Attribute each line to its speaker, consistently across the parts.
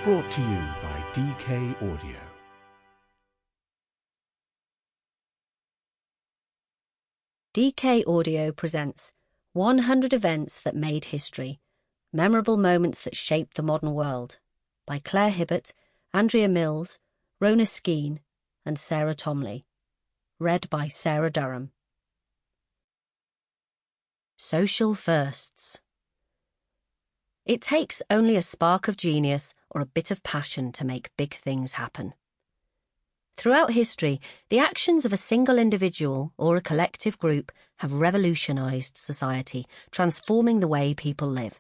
Speaker 1: Brought to you by DK Audio.
Speaker 2: DK Audio presents 100 Events That Made History, Memorable Moments That Shaped the Modern World by Claire Hibbert, Andrea Mills, Rona Skeen and Sarah Tomley. Read by Sarah Durham. Social Firsts. It takes only a spark of genius or a bit of passion to make big things happen. Throughout history, the actions of a single individual or a collective group have revolutionized society, transforming the way people live.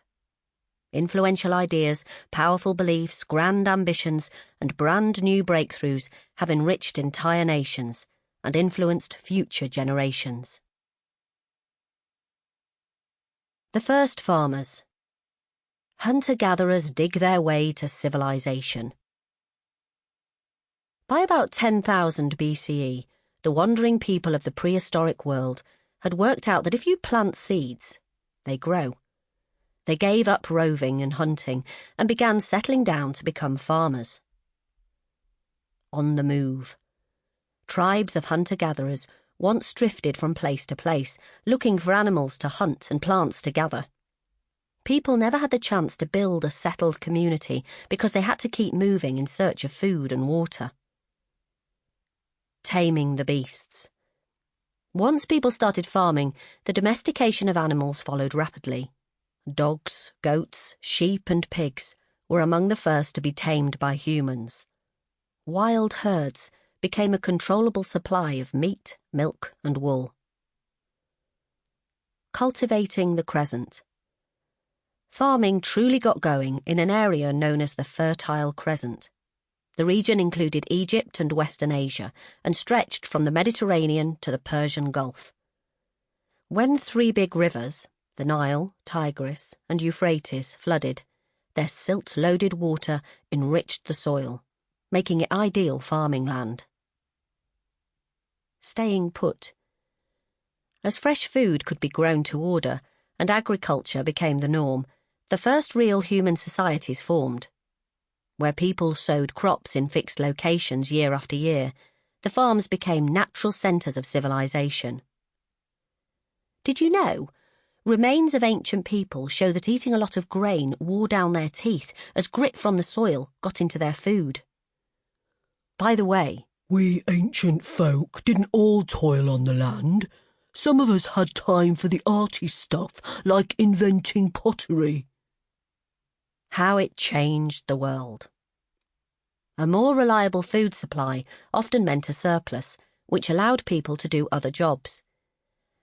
Speaker 2: Influential ideas, powerful beliefs, grand ambitions, and brand new breakthroughs have enriched entire nations and influenced future generations. The first farmers. Hunter-gatherers dig their way to civilization. By about 10,000 BCE, the wandering people of the prehistoric world had worked out that if you plant seeds, they grow. They gave up roving and hunting and began settling down to become farmers. On the move. Tribes of hunter-gatherers once drifted from place to place, looking for animals to hunt and plants to gather. People never had the chance to build a settled community because they had to keep moving in search of food and water. Taming the beasts. Once people started farming, the domestication of animals followed rapidly. Dogs, goats, sheep and pigs were among the first to be tamed by humans. Wild herds became a controllable supply of meat, milk and wool. Cultivating the Crescent. Farming truly got going in an area known as the Fertile Crescent. The region included Egypt and Western Asia and stretched from the Mediterranean to the Persian Gulf. When three big rivers, the Nile, Tigris, and Euphrates, flooded, their silt-loaded water enriched the soil, making it ideal farming land. Staying put. As fresh food could be grown to order and agriculture became the norm, the first real human societies formed. Where people sowed crops in fixed locations year after year, the farms became natural centres of civilization. Did you know? Remains of ancient people show that eating a lot of grain wore down their teeth as grit from the soil got into their food. By the way,
Speaker 3: we ancient folk didn't all toil on the land. Some of us had time for the arty stuff, like inventing pottery.
Speaker 2: How it changed the world. A more reliable food supply often meant a surplus, which allowed people to do other jobs.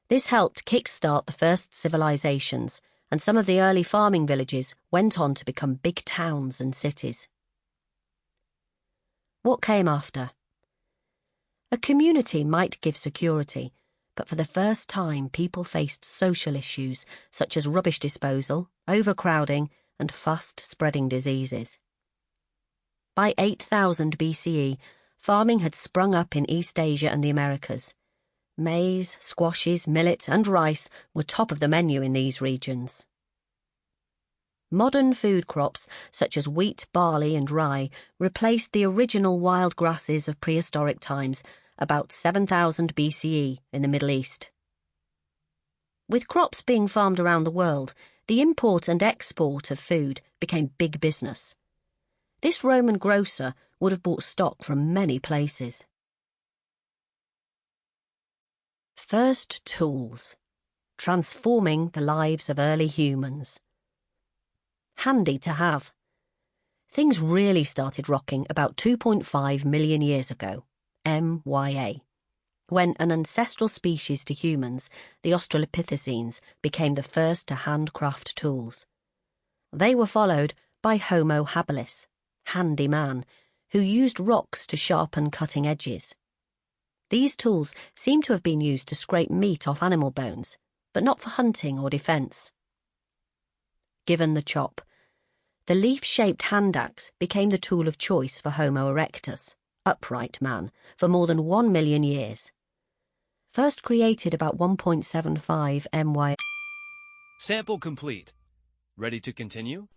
Speaker 2: This helped kick-start the first civilizations, and some of the early farming villages went on to become big towns and cities. What came after? A community might give security, but for the first time people faced social issues such as rubbish disposal, overcrowding, and fast-spreading diseases. By 8000 BCE, farming had sprung up in East Asia and the Americas. Maize, squashes, millet, and rice were top of the menu in these regions. Modern food crops, such as wheat, barley, and rye, replaced the original wild grasses of prehistoric times about 7000 BCE in the Middle East. With crops being farmed around the world, the import and export of food became big business. This Roman grocer would have bought stock from many places. First tools. Transforming the lives of early humans. Handy to have. Things really started rocking about 2.5 million years ago, MYA, when an ancestral species to humans, the Australopithecines, became the first to handcraft tools. They were followed by Homo habilis, handy man, who used rocks to sharpen cutting edges. These tools seem to have been used to scrape meat off animal bones, but not for hunting or defence. Given the chop, the leaf-shaped hand axe became the tool of choice for Homo erectus, upright man, for more than 1 million years. First created about 1.75 MY.
Speaker 4: Sample complete. Ready to continue?